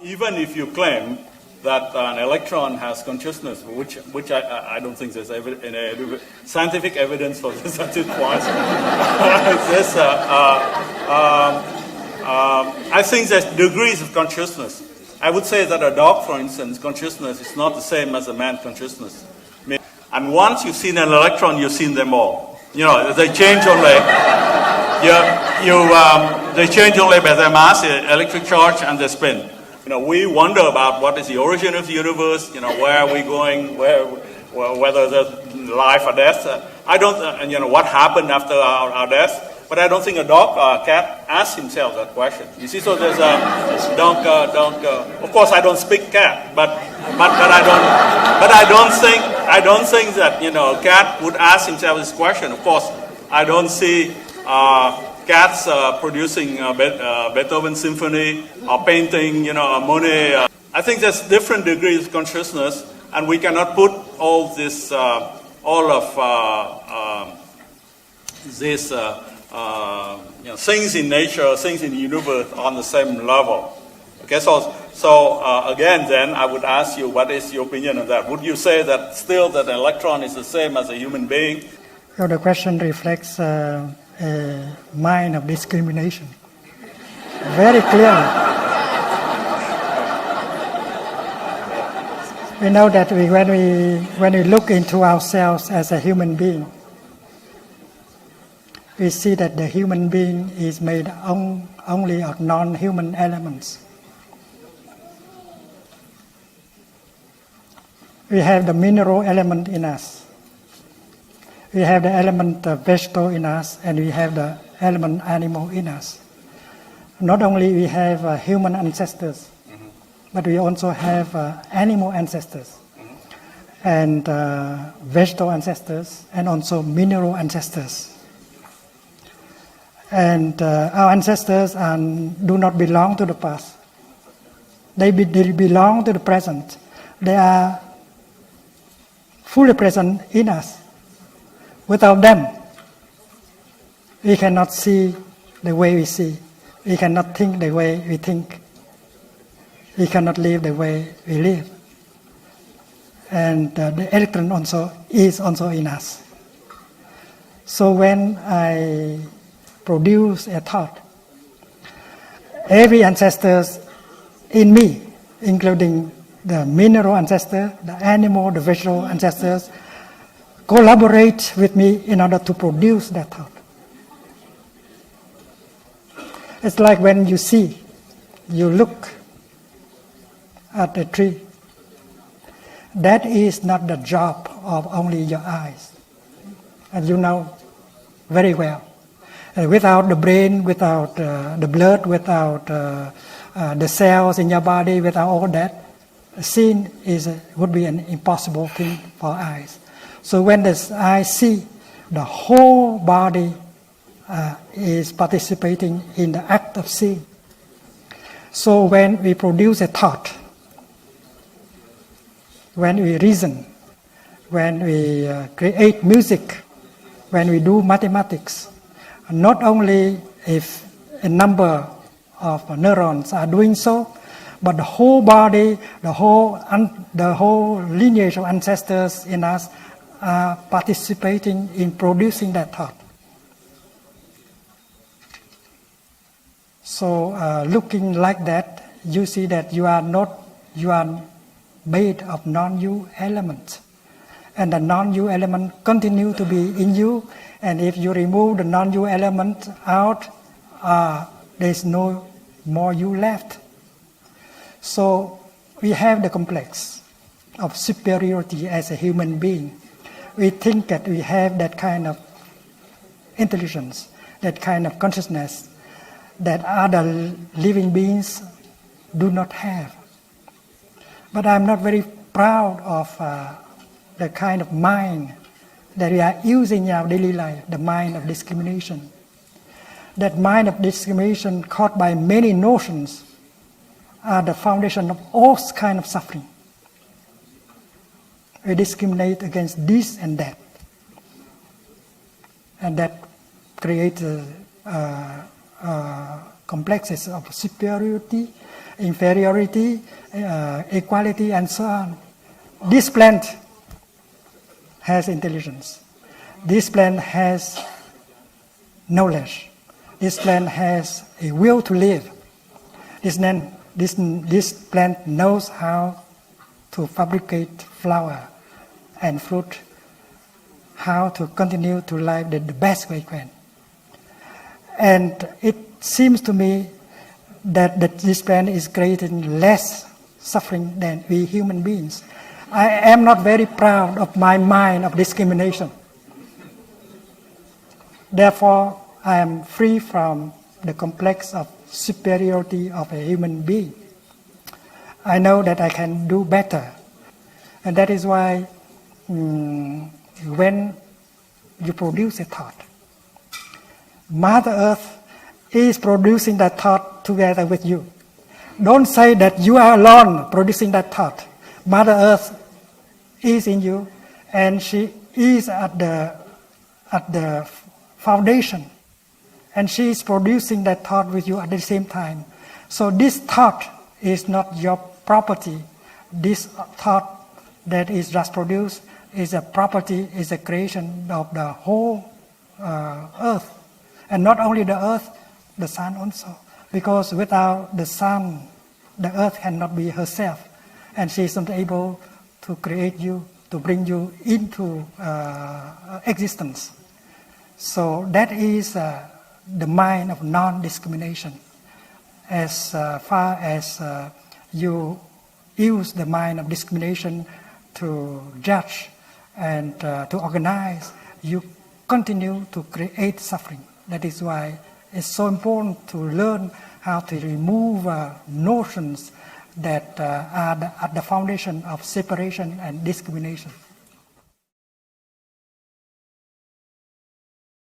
Even if you claim that an electron has consciousness, which I don't think there's any scientific evidence for this at this point. I think there's degrees of consciousness. I would say that a dog, for instance, consciousness is not the same as a man consciousness. And once you've seen an electron, you've seen them all. You know, they change only. They change only by their mass, electric charge, and their spin. You know, we wonder about what is the origin of the universe. You know, where are we going? Whether there's life or death. I don't. And you know, what happened after our death? But I don't think a dog or a cat asks himself that question. You see, so there's a don't. Of course, I don't speak cat, but I don't think that, you know, a cat would ask himself this question. Of course, I don't see cats producing Beethoven symphony or painting, you know, Monet. I think there's different degrees of consciousness, and we cannot put all this, things in nature, things in the universe on the same level. Okay, so again, then I would ask you, what is your opinion on that? Would you say that still that an electron is the same as a human being? So the question reflects a mind of discrimination, very clearly. We know that when we look into ourselves as a human being, we see that the human being is made only of non-human elements. We have the mineral element in us. We have the element vegetable in us, and we have the element animal in us. Not only we have human ancestors, but we also have animal ancestors, and vegetable ancestors, and also mineral ancestors. And our ancestors do not belong to the past. They belong to the present. They are fully present in us. Without them, we cannot see the way we see. We cannot think the way we think. We cannot live the way we live. And the electron is also in us. So when I produce a thought, every ancestor in me, including the mineral ancestor, the animal, the vegetable ancestors, collaborate with me in order to produce that thought. It's like when you look at a tree. That is not the job of only your eyes, and you know very well. Without the brain, without the blood, without the cells in your body, without all that, seeing would be an impossible thing for eyes. So when the eye see, the whole body is participating in the act of seeing. So when we produce a thought, when we reason, when we create music, when we do mathematics, not only if a number of neurons are doing so, but the whole body, the whole lineage of ancestors in us are participating in producing that thought. So looking like that, you see that you are made of non-you elements. And the non-you element continue to be in you, and if you remove the non-you element out, there's no more you left. So we have the complex of superiority as a human being. We think that we have that kind of intelligence, that kind of consciousness that other living beings do not have. But I'm not very proud of the kind of mind that we are using in our daily life, the mind of discrimination. That mind of discrimination caused by many notions are the foundation of all kinds of suffering. We discriminate against this and that. And that creates complexes of superiority, inferiority, equality, and so on. This plant has intelligence. This plant has knowledge. This plant has a will to live. This plant knows how to fabricate flower and fruit, how to continue to live the best way it can. And it seems to me that this plant is creating less suffering than we human beings. I am not very proud of my mind of discrimination. Therefore, I am free from the complex of superiority of a human being. I know that I can do better. And that is why when you produce a thought, Mother Earth is producing that thought together with you. Don't say that you are alone producing that thought. Mother Earth is in you, and she is at the foundation, and she is producing that thought with you at the same time. So this thought is not your property. This thought that is just produced is a property, is a creation of the whole earth. And not only the earth, the sun also. Because without the sun, the earth cannot be herself. And she is not able to create you, to bring you into existence. So that is the mind of non-discrimination. As far as you use the mind of discrimination to judge and to organize, you continue to create suffering. That is why it's so important to learn how to remove notions that are at the foundation of separation and discrimination.